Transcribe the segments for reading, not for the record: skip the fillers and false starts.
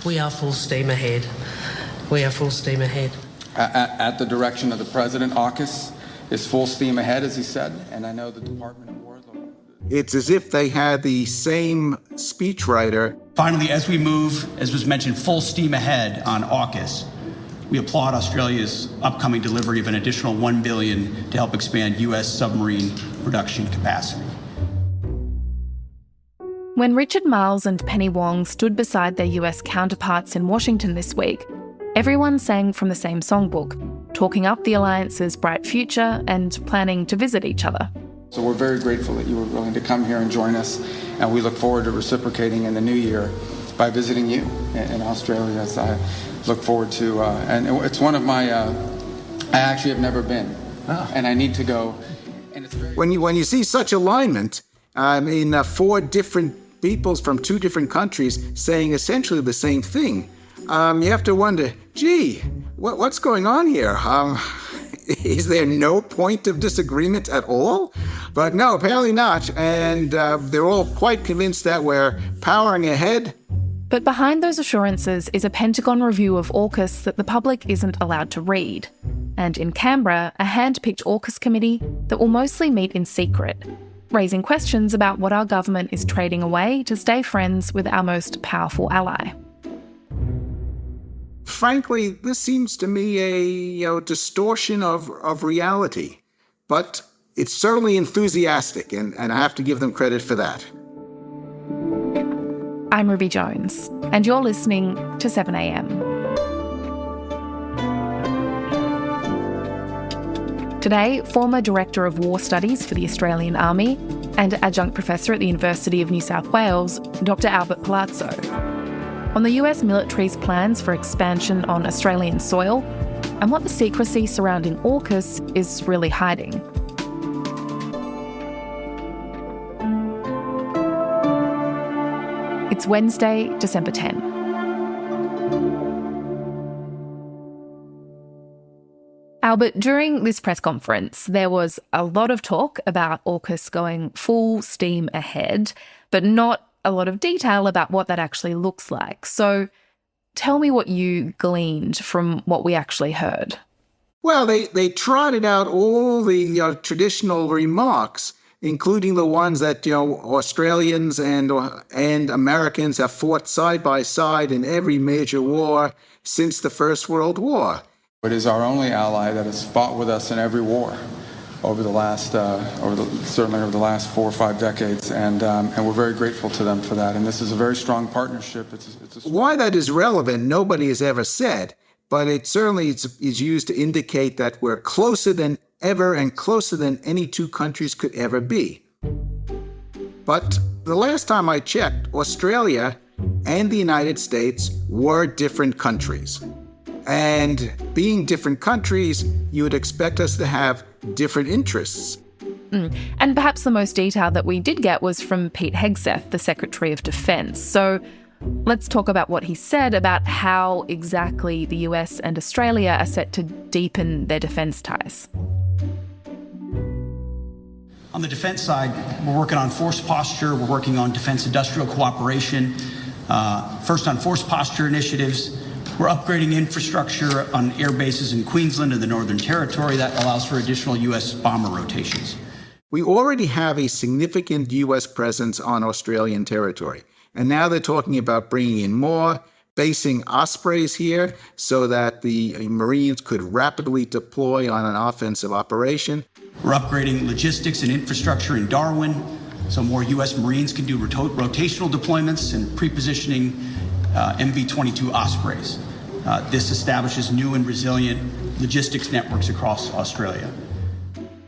We are full steam ahead. We are full steam ahead. At the direction of the President, AUKUS is full steam ahead, as he said, and I know the Department of War... It's as if they had the same speechwriter. Finally, as we move, as was mentioned, full steam ahead on AUKUS, we applaud Australia's upcoming delivery of an additional $1 billion to help expand U.S. submarine production capacity. When Richard Marles and Penny Wong stood beside their US counterparts in Washington this week, everyone sang from the same songbook, talking up the alliance's bright future and planning to visit each other. So we're very grateful that you were willing to come here and join us, and we look forward to reciprocating in the new year by visiting you in Australia, as I look forward to. And it's one of my, I actually have never been, and I need to go. And it's very... When you see such alignment, four different peoples from two different countries saying essentially the same thing, you have to wonder, gee, what's going on here? Is there no point of disagreement at all? But no, apparently not. And they're all quite convinced that we're powering ahead. But behind those assurances is a Pentagon review of AUKUS that the public isn't allowed to read. And in Canberra, a hand-picked AUKUS committee that will mostly meet in secret, raising questions about what our government is trading away to stay friends with our most powerful ally. Frankly, this seems to me a distortion of reality, but it's certainly enthusiastic, and I have to give them credit for that. I'm Ruby Jones, and you're listening to 7am. Today, former Director of War Studies for the Australian Army and adjunct professor at the University of New South Wales, Dr. Albert Palazzo, on the US military's plans for expansion on Australian soil and what the secrecy surrounding AUKUS is really hiding. It's Wednesday, December 10. Albert, during this press conference, there was a lot of talk about AUKUS going full steam ahead, but not a lot of detail about what that actually looks like. So tell me what you gleaned from what we actually heard. Well, they trotted out all the traditional remarks, including the ones that Australians and Americans have fought side by side in every major war since the First World War. It is our only ally that has fought with us in every war over the last, certainly over the last 4 or 5 decades, and we're very grateful to them for that. And this is a very strong partnership. Why that is relevant, nobody has ever said, but it certainly is used to indicate that we're closer than ever and closer than any two countries could ever be. But the last time I checked, Australia and the United States were different countries. And being different countries, you would expect us to have different interests. And perhaps the most detail that we did get was from Pete Hegseth, the Secretary of Defence. So let's talk about what he said about how exactly the US and Australia are set to deepen their defence ties. On the defence side, we're working on force posture, we're working on defence industrial cooperation. First on force posture initiatives, we're upgrading infrastructure on air bases in Queensland and the Northern Territory that allows for additional US bomber rotations. We already have a significant US presence on Australian territory, and now they're talking about bringing in more, basing Ospreys here so that the Marines could rapidly deploy on an offensive operation. We're upgrading logistics and infrastructure in Darwin so more US Marines can do rotational deployments and pre-positioning MV-22 Ospreys. This establishes new and resilient logistics networks across Australia.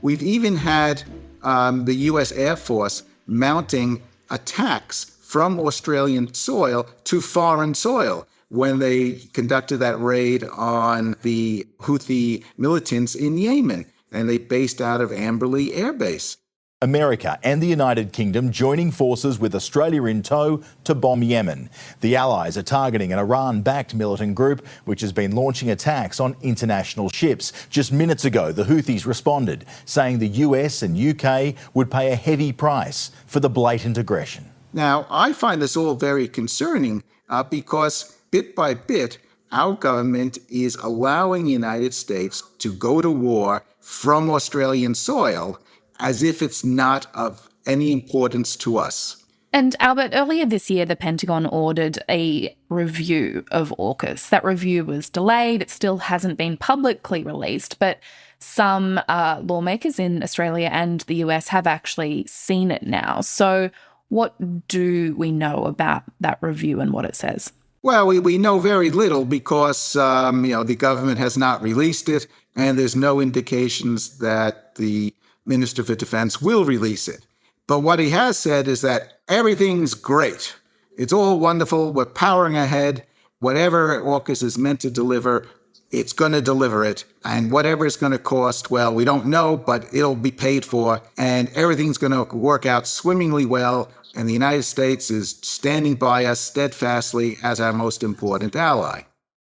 We've even had the US Air Force mounting attacks from Australian soil to foreign soil when they conducted that raid on the Houthi militants in Yemen, and they based out of Amberley Air Base. America and the United Kingdom joining forces with Australia in tow to bomb Yemen. The Allies are targeting an Iran-backed militant group which has been launching attacks on international ships. Just minutes ago, the Houthis responded, saying the US and UK would pay a heavy price for the blatant aggression. Now, I find this all very concerning because bit by bit, our government is allowing the United States to go to war from Australian soil as if it's not of any importance to us. And Albert, earlier this year, the Pentagon ordered a review of AUKUS. That review was delayed. It still hasn't been publicly released, but some lawmakers in Australia and the US have actually seen it now. So what do we know about that review and what it says? Well, we know very little because, the government has not released it, and there's no indications that the Minister for Defense will release it. But what he has said is that everything's great. It's all wonderful. We're powering ahead. Whatever AUKUS is meant to deliver, it's going to deliver it. And whatever it's going to cost, well, we don't know, but it'll be paid for. And everything's going to work out swimmingly well. And the United States is standing by us steadfastly as our most important ally.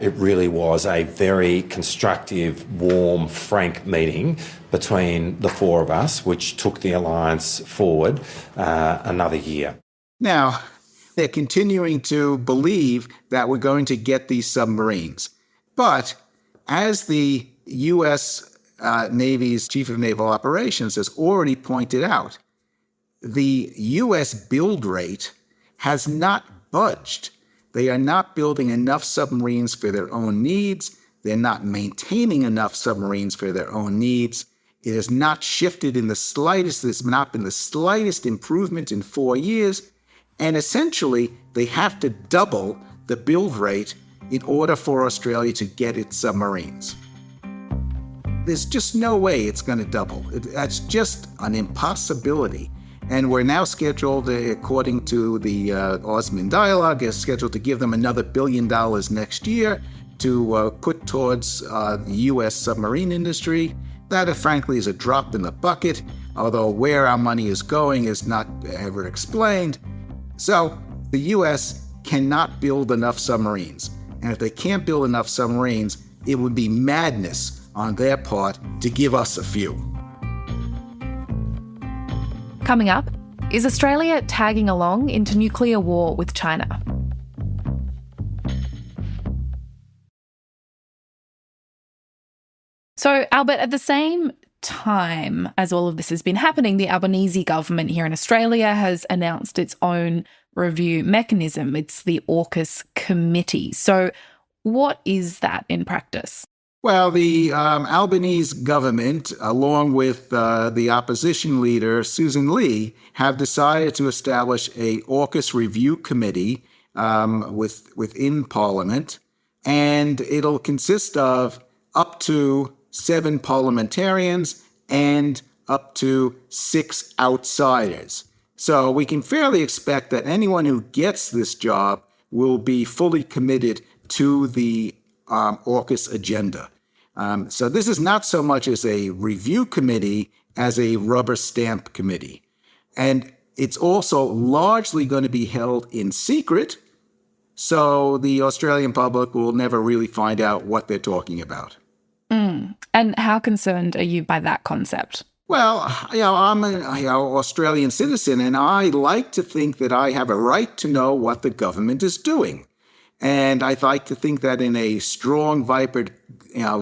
It really was a very constructive, warm, frank meeting between the four of us, which took the alliance forward another year. Now, they're continuing to believe that we're going to get these submarines. But as the U.S. Navy's Chief of Naval Operations has already pointed out, the U.S. build rate has not budged. They are not building enough submarines for their own needs. They're not maintaining enough submarines for their own needs. It has not shifted in the slightest. There's not been the slightest improvement in 4 years. And essentially, they have to double the build rate in order for Australia to get its submarines. There's just no way it's going to double. That's just an impossibility. And we're now scheduled, according to the Osmond Dialogue, is scheduled to give them another $1 billion next year to put towards the U.S. submarine industry. That, frankly, is a drop in the bucket, although where our money is going is not ever explained. So the U.S. cannot build enough submarines. And if they can't build enough submarines, it would be madness on their part to give us a few. Coming up, is Australia tagging along into nuclear war with China? So, Albert, at the same time as all of this has been happening, the Albanese government here in Australia has announced its own review mechanism. It's the AUKUS committee. So what is that in practice? Well, the Albanese government, along with the opposition leader, Susan Lee, have decided to establish a AUKUS review committee within Parliament, and it'll consist of up to 7 parliamentarians and up to 6 outsiders. So we can fairly expect that anyone who gets this job will be fully committed to the AUKUS agenda. So this is not so much as a review committee as a rubber stamp committee. And it's also largely going to be held in secret, so the Australian public will never really find out what they're talking about. And how concerned are you by that concept? Well, I'm an Australian citizen, and I like to think that I have a right to know what the government is doing. And I'd like to think that in a strong, vibrant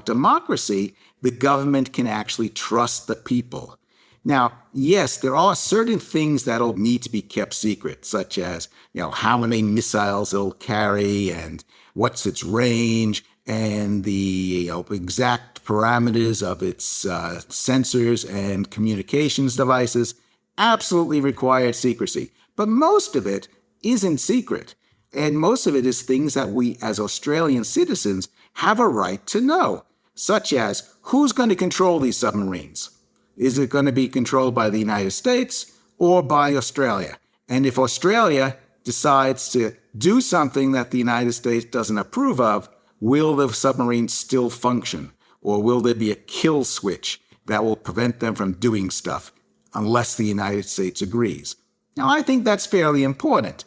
democracy, the government can actually trust the people. Now, yes, there are certain things that'll need to be kept secret, such as, how many missiles it'll carry and what's its range and the exact parameters of its sensors and communications devices. Absolutely required secrecy. But most of it isn't secret. And most of it is things that we, as Australian citizens, have a right to know, such as who's going to control these submarines? Is it going to be controlled by the United States or by Australia? And if Australia decides to do something that the United States doesn't approve of, will the submarine still function? Or will there be a kill switch that will prevent them from doing stuff unless the United States agrees? Now, I think that's fairly important.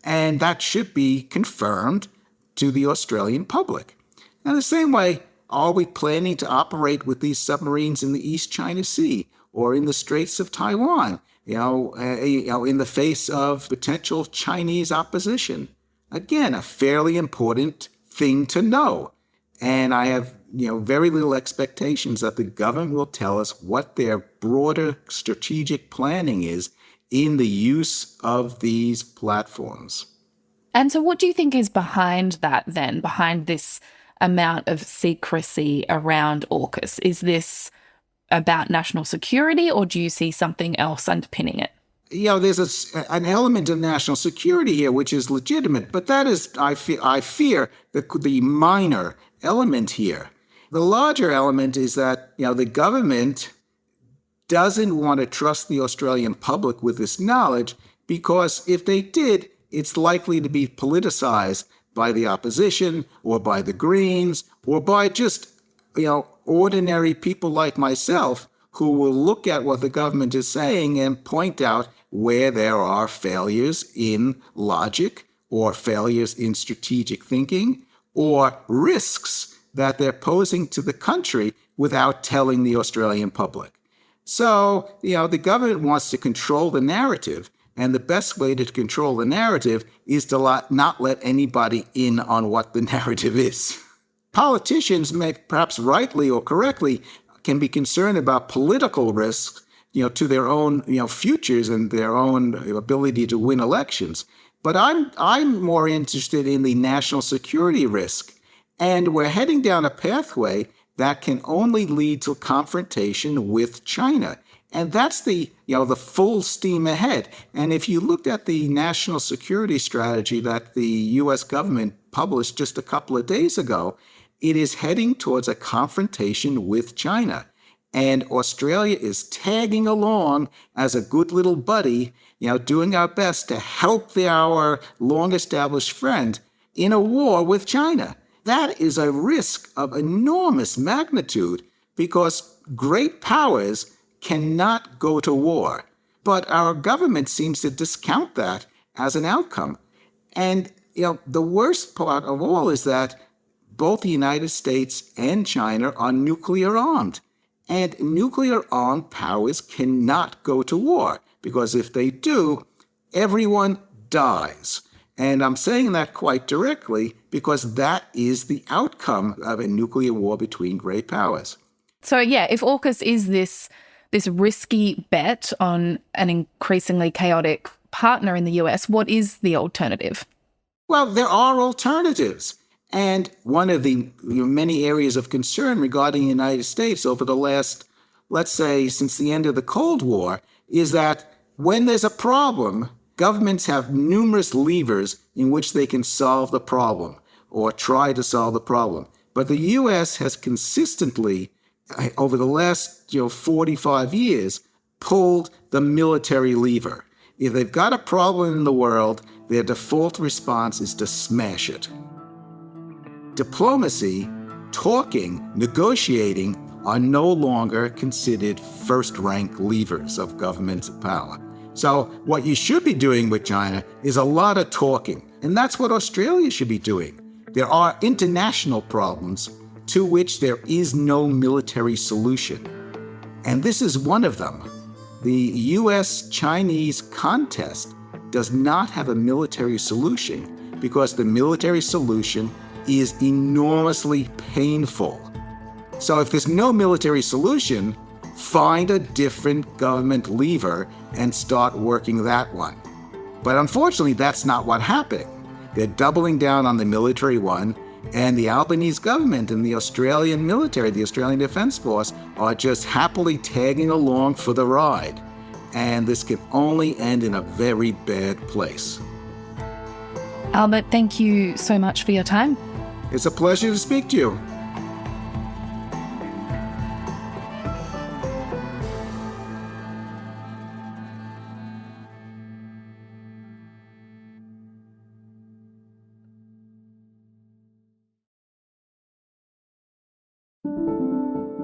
And that should be confirmed to the Australian public. Now, the same way, are we planning to operate with these submarines in the East China Sea or in the Straits of Taiwan, in the face of potential Chinese opposition? again, a fairly important thing to know. And I have, very little expectations that the government will tell us what their broader strategic planning is in the use of these platforms. And so what do you think is behind that then, behind this amount of secrecy around AUKUS? Is this about national security, or do you see something else underpinning it? There's an element of national security here which is legitimate, but that is, I fear, the minor element here. The larger element is that, the government doesn't want to trust the Australian public with this knowledge, because if they did, it's likely to be politicized by the opposition or by the Greens or by just, ordinary people like myself who will look at what the government is saying and point out where there are failures in logic or failures in strategic thinking or risks that they're posing to the country without telling the Australian public. So, the government wants to control the narrative, and the best way to control the narrative is to not let anybody in on what the narrative is. Politicians may, perhaps rightly or correctly, can be concerned about political risks, to their own, futures and their own ability to win elections. But I'm more interested in the national security risk. And we're heading down a pathway that can only lead to confrontation with China. And that's the full steam ahead. And if you looked at the national security strategy that the U.S. government published just a couple of days ago, it is heading towards a confrontation with China. And Australia is tagging along as a good little buddy, doing our best to help our long-established friend in a war with China. That is a risk of enormous magnitude because great powers cannot go to war. But our government seems to discount that as an outcome. And, the worst part of all is that both the United States and China are nuclear armed. And nuclear armed powers cannot go to war because if they do, everyone dies. And I'm saying that quite directly because that is the outcome of a nuclear war between great powers. So, if AUKUS is this risky bet on an increasingly chaotic partner in the US, what is the alternative? Well, there are alternatives. And one of the many areas of concern regarding the United States over the last, let's say, since the end of the Cold War, is that when there's a problem, governments have numerous levers in which they can solve the problem or try to solve the problem. But the U.S. has consistently, over the last 45 years, pulled the military lever. If they've got a problem in the world, their default response is to smash it. Diplomacy, talking, negotiating are no longer considered first-rank levers of government power. So what you should be doing with China is a lot of talking, and that's what Australia should be doing. There are international problems to which there is no military solution, and this is one of them. The U.S.-Chinese contest does not have a military solution because the military solution is enormously painful. So if there's no military solution, find a different government lever and start working that one. But unfortunately, that's not what's happening. They're doubling down on the military one, and the Albanese government and the Australian military, the Australian Defence Force, are just happily tagging along for the ride. And this can only end in a very bad place. Albert, thank you so much for your time. It's a pleasure to speak to you.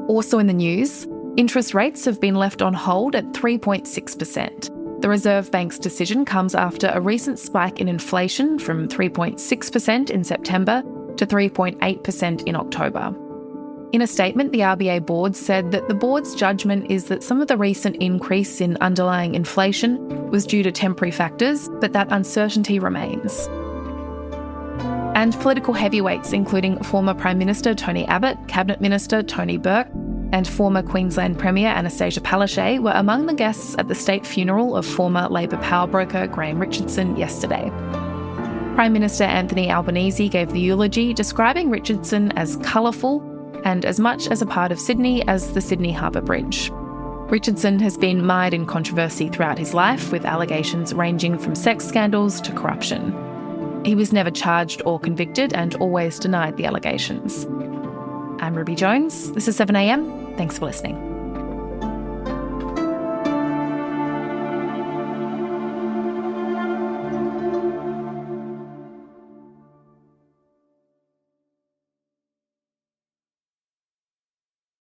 Also in the news, interest rates have been left on hold at 3.6%. The Reserve Bank's decision comes after a recent spike in inflation from 3.6% in September to 3.8% in October. In a statement, the RBA board said that the board's judgment is that some of the recent increase in underlying inflation was due to temporary factors, but that uncertainty remains. And political heavyweights, including former Prime Minister Tony Abbott, Cabinet Minister Tony Burke, and former Queensland Premier Anastasia Palaszczuk were among the guests at the state funeral of former Labor power broker Graham Richardson yesterday. Prime Minister Anthony Albanese gave the eulogy, describing Richardson as colourful and as much as a part of Sydney as the Sydney Harbour Bridge. Richardson has been mired in controversy throughout his life, with allegations ranging from sex scandals to corruption. He was never charged or convicted and always denied the allegations. I'm Ruby Jones. This is 7am. Thanks for listening.